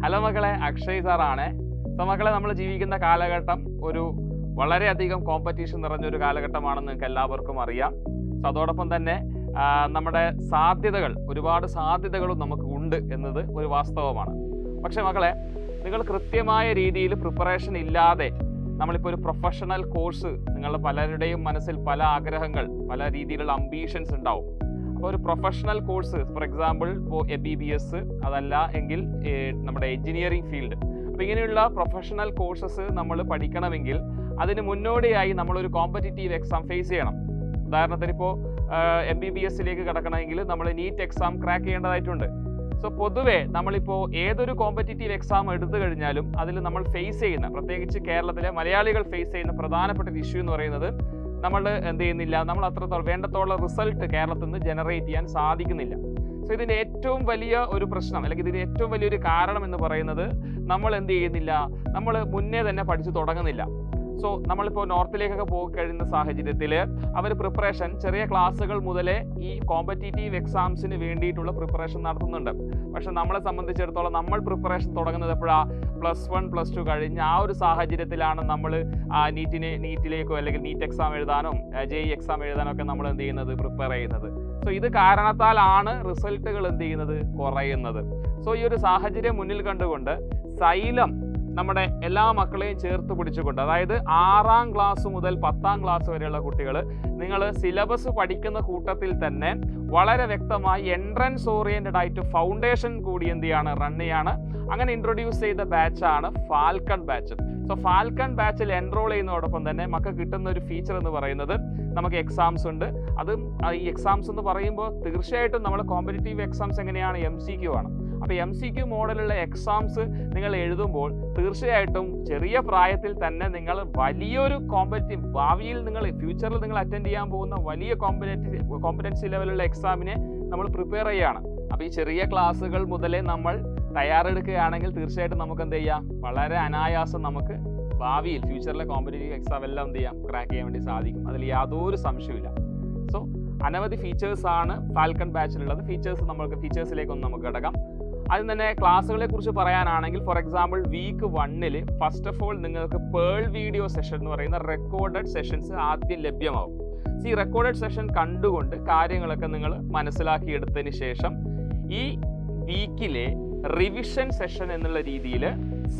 Hello മക്കളെ, അക്ഷയ് സാറാണ്. So മക്കളെ, നമ്മൾ ജീവിക്കുന്ന കാലഘട്ടം ഒരു വളരെയധികം കോമ്പറ്റീഷൻ നിറഞ്ഞൊരു കാലഘട്ടമാണെന്ന് നിങ്ങൾക്ക് എല്ലാവർക്കും അറിയാം. സോ അതോടൊപ്പം തന്നെ നമ്മുടെ ഒരുപാട് സാധ്യതകളും നമുക്ക് ഉണ്ട് എന്നത് ഒരു വാസ്തവമാണ്. പക്ഷെ മക്കളെ, നിങ്ങൾ കൃത്യമായ രീതിയിൽ പ്രിപ്പറേഷൻ ഇല്ലാതെ നമ്മളിപ്പോൾ ഒരു പ്രൊഫഷണൽ കോഴ്സ്, നിങ്ങളുടെ പലരുടെയും മനസ്സിൽ പല ആഗ്രഹങ്ങൾ, പല രീതിയിലുള്ള അംബീഷൻസ് ഉണ്ടാവും. അപ്പോൾ ഒരു പ്രൊഫഷണൽ കോഴ്സ്, ഫോർ എക്സാമ്പിൾ ഇപ്പോൾ MBBS, അതല്ല എങ്കിൽ നമ്മുടെ എഞ്ചിനീയറിംഗ് ഫീൽഡ്, അപ്പോൾ ഇങ്ങനെയുള്ള പ്രൊഫഷണൽ കോഴ്സസ് നമ്മൾ പഠിക്കണമെങ്കിൽ അതിന് മുന്നോടിയായി നമ്മളൊരു കോമ്പറ്റീറ്റീവ് എക്സാം ഫേസ് ചെയ്യണം. ഉദാഹരണത്തിന് ഇപ്പോൾ MBBSലേക്ക് കിടക്കണമെങ്കിൽ നമ്മൾ നീറ്റ് എക്സാം ക്രാക്ക് ചെയ്യേണ്ടതായിട്ടുണ്ട്. സോ പൊതുവേ നമ്മളിപ്പോൾ ഏതൊരു കോമ്പറ്റീറ്റീവ് എക്സാം എടുത്തു കഴിഞ്ഞാലും അതിൽ നമ്മൾ ഫേസ് ചെയ്യുന്ന, പ്രത്യേകിച്ച് കേരളത്തിലെ മലയാളികൾ ഫേസ് ചെയ്യുന്ന പ്രധാനപ്പെട്ട ഒരു ഇഷ്യൂ എന്ന് പറയുന്നത്, നമ്മൾ എന്ത് ചെയ്യുന്നില്ല, നമ്മൾ അത്രത്തോളം വേണ്ടത്തോളം റിസൾട്ട് കേരളത്തിൽ നിന്ന് ജനറേറ്റ് ചെയ്യാൻ സാധിക്കുന്നില്ല. സോ ഇതിൻ്റെ ഏറ്റവും വലിയ ഒരു പ്രശ്നം, അല്ലെങ്കിൽ ഇതിൻ്റെ ഏറ്റവും വലിയൊരു കാരണം എന്ന് പറയുന്നത്, നമ്മൾ എന്ത് ചെയ്യുന്നില്ല, നമ്മൾ മുന്നേ തന്നെ പഠിച്ചു തുടങ്ങുന്നില്ല. സോ നമ്മളിപ്പോൾ നോർത്തിലേക്കൊക്കെ പോയി കഴിയുന്ന സാഹചര്യത്തിൽ അവർ പ്രിപ്പറേഷൻ ചെറിയ ക്ലാസ്സുകൾ മുതലേ ഈ കോമ്പറ്റീറ്റീവ് എക്സാംസിന് വേണ്ടിയിട്ടുള്ള പ്രിപ്പറേഷൻ നടത്തുന്നുണ്ട്. പക്ഷെ നമ്മളെ സംബന്ധിച്ചിടത്തോളം നമ്മൾ പ്രിപ്പറേഷൻ തുടങ്ങുന്നത് എപ്പോഴാണ്? +1 +2 കഴിഞ്ഞ ആ ഒരു സാഹചര്യത്തിലാണ് നമ്മൾ നീറ്റിലേക്കോ അല്ലെങ്കിൽ നീറ്റ് എക്സാം എഴുതാനോ JEE എക്സാം എഴുതാനോ ഒക്കെ നമ്മൾ എന്ത് ചെയ്യുന്നത്, പ്രിപ്പയർ ചെയ്യുന്നത്. സോ ഇത് കാരണത്താലാണ് റിസൾട്ടുകൾ എന്ത് ചെയ്യുന്നത്, കുറയുന്നത്. സോ ഈ ഒരു സാഹചര്യം മുന്നിൽ കണ്ടുകൊണ്ട് സൈലം നമ്മുടെ എല്ലാ മക്കളെയും ചേർത്ത് പിടിച്ചുകൊണ്ട്, അതായത് 6ാം ക്ലാസ് മുതൽ 10ാം ക്ലാസ് വരെയുള്ള കുട്ടികൾ, നിങ്ങൾ സിലബസ് പഠിക്കുന്ന കൂട്ടത്തിൽ തന്നെ വളരെ വ്യക്തമായി എൻട്രൻസ് ഓറിയൻറ്റഡ് ആയിട്ട് ഫൗണ്ടേഷൻ കൂടി എന്ത് ചെയ്യാണ്, റൺ ചെയ്യാണ്. അങ്ങനെ ഇൻട്രൊഡ്യൂസ് ചെയ്ത ബാച്ചാണ് ഫാൽക്കൺ ബാച്ച്. സോ ഫാൽക്കൺ ബാച്ചിൽ എൻറോൾ ചെയ്യുന്നതോടൊപ്പം തന്നെ മക്കൾക്ക് കിട്ടുന്ന ഒരു ഫീച്ചർ എന്ന് പറയുന്നത്, നമുക്ക് എക്സാംസ് ഉണ്ട്. അതും ഈ എക്സാംസ് എന്ന് പറയുമ്പോൾ തീർച്ചയായിട്ടും നമ്മൾ കോമ്പറ്റീറ്റീവ് എക്സാംസ് എങ്ങനെയാണ്, MCQ ആണ്. അപ്പോൾ MCQ മോഡലുള്ള എക്സാംസ് നിങ്ങൾ എഴുതുമ്പോൾ തീർച്ചയായിട്ടും ചെറിയ പ്രായത്തിൽ തന്നെ നിങ്ങൾ വലിയൊരു ഭാവിയിൽ നിങ്ങൾ ഫ്യൂച്ചറിൽ നിങ്ങൾ അറ്റൻഡ് ചെയ്യാൻ പോകുന്ന വലിയ കോമ്പറ്റൻസി ലെവലുള്ള എക്സാമിനെ നമ്മൾ പ്രിപ്പയർ ചെയ്യുകയാണ്. അപ്പോൾ ഈ ചെറിയ ക്ലാസ്സുകൾ മുതലേ നമ്മൾ തയ്യാറെടുക്കുകയാണെങ്കിൽ തീർച്ചയായിട്ടും നമുക്ക് എന്ത് ചെയ്യാം, വളരെ അനായാസം നമുക്ക് ഭാവിയിൽ ഫ്യൂച്ചറിലെ കോമ്പറ്റീറ്റീവ് എക്സാം എല്ലാം എന്ത് ചെയ്യാം, ക്രാക്ക് ചെയ്യാൻ വേണ്ടി സാധിക്കും. അതിൽ യാതൊരു സംശയമില്ല. സോ അനവധി ഫീച്ചേഴ്സാണ് ഫാൽക്കൺ ബാച്ചിലുള്ളത്. ഫീച്ചേഴ്സിലേക്കൊന്ന് നമുക്ക് കിടക്കാം. അതിന് തന്നെ ക്ലാസ്സുകളെ കുറിച്ച് പറയാനാണെങ്കിൽ, for example week 1 first of all നിങ്ങൾക്ക് പേൾ വീഡിയോ സെഷൻ എന്ന് പറയുന്ന റെക്കോർഡഡ് സെഷൻസ് ആദ്യം ലഭ്യമാവും. ഈ റെക്കോർഡഡ് സെഷൻ കണ്ടുകൊണ്ട് കാര്യങ്ങളൊക്കെ നിങ്ങൾ മനസ്സിലാക്കിയെടുത്തതിന് ശേഷം ഈ വീക്കിലെ റിവിഷൻ സെഷൻ എന്നുള്ള രീതിയിൽ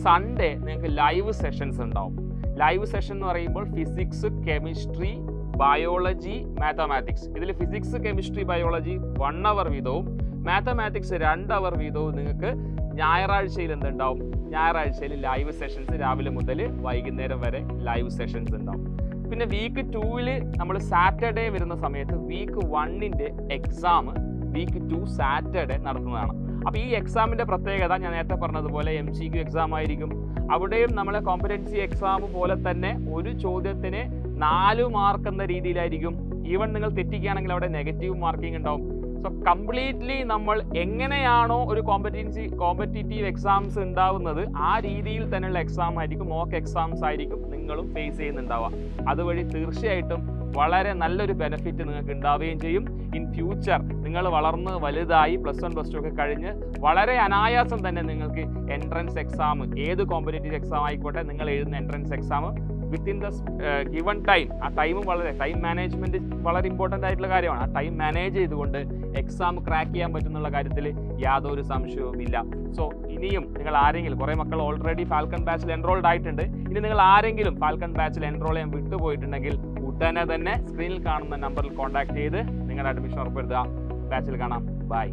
സൺഡേ നിങ്ങൾക്ക് ലൈവ് സെഷൻസ് ഉണ്ടാവും. ലൈവ് സെഷൻ എന്ന് പറയുമ്പോൾ ഫിസിക്സ്, കെമിസ്ട്രി, ബയോളജി, മാത്തമാറ്റിക്സ്, ഇതിൽ ഫിസിക്സ്, കെമിസ്ട്രി, ബയോളജി 1 അവർ വീതവും മാത്തമാറ്റിക്സ് 2 അവർ വീതവും നിങ്ങൾക്ക് ഞായറാഴ്ചയിൽ എന്തുണ്ടാവും, ഞായറാഴ്ചയിൽ ലൈവ് സെഷൻസ് രാവിലെ മുതൽ വൈകുന്നേരം വരെ ലൈവ് സെഷൻസ് ഉണ്ടാവും. പിന്നെ വീക്ക് 2 നമ്മൾ സാറ്റർഡേ വരുന്ന സമയത്ത് വീക്ക് 1 എക്സാം വീക്ക് 2 സാറ്റർഡേ നടത്തുന്നതാണ്. അപ്പോൾ ഈ എക്സാമിൻ്റെ പ്രത്യേകത ഞാൻ നേരത്തെ പറഞ്ഞതുപോലെ MCQ എക്സാം ആയിരിക്കും. അവിടെയും നമ്മളെ കോമ്പറ്റൻസി എക്സാം പോലെ തന്നെ ഒരു ചോദ്യത്തിന് 4 മാർക്ക് എന്ന രീതിയിലായിരിക്കും. ഈവൻ നിങ്ങൾ തെറ്റിക്കുകയാണെങ്കിൽ അവിടെ നെഗറ്റീവ് മാർക്കിംഗ് ഉണ്ടാവും. സോ കംപ്ലീറ്റ്ലി നമ്മൾ എങ്ങനെയാണോ ഒരു കോമ്പറ്റീറ്റീവ് എക്സാംസ് ഉണ്ടാവുന്നത് ആ രീതിയിൽ തന്നെയുള്ള എക്സാം ആയിരിക്കും, മോക്ക് എക്സാംസ് ആയിരിക്കും നിങ്ങളും ഫേസ് ചെയ്യുന്നുണ്ടാവുക. അതുവഴി തീർച്ചയായിട്ടും വളരെ നല്ലൊരു ബെനിഫിറ്റ് നിങ്ങൾക്ക് ഉണ്ടാവുകയും ചെയ്യും. ഇൻ ഫ്യൂച്ചർ നിങ്ങൾ വളർന്ന് വലുതായി +1 +2 ഒക്കെ കഴിഞ്ഞ് വളരെ അനായാസം തന്നെ നിങ്ങൾക്ക് എൻട്രൻസ് എക്സാം, ഏത് കോമ്പറ്റീറ്റീവ് എക്സാം ആയിക്കോട്ടെ, നിങ്ങൾ എഴുതുന്ന entrance exam within the given time, ആ ടൈം മാനേജ്മെൻറ്റ് വളരെ ഇമ്പോർട്ടൻ്റ് ആയിട്ടുള്ള കാര്യമാണ്. ആ ടൈം മാനേജ് ചെയ്തുകൊണ്ട് എക്സാം ക്രാക്ക് ചെയ്യാൻ പറ്റുന്നുള്ള കാര്യത്തിൽ യാതൊരു സംശയവുമില്ല. സോ ഇനിയും നിങ്ങൾ ആരെങ്കിലും, കുറേ മക്കൾ ഓൾറെഡി ഫാൽക്കൺ ബാച്ചിൽ എൻറോൾഡ് ആയിട്ടുണ്ട്. ഇനി നിങ്ങൾ ആരെങ്കിലും ഫാൽക്കൺ ബാച്ചിൽ എൻറോൾ ചെയ്യാൻ വിട്ടുപോയിട്ടുണ്ടെങ്കിൽ ഉടനെ തന്നെ സ്ക്രീനിൽ കാണുന്ന നമ്പറിൽ കോൺടാക്ട് ചെയ്ത് നിങ്ങളുടെ അഡ്മിഷൻ ഉറപ്പെടുത്തുക. ബാച്ചിൽ കാണാം. ബൈ.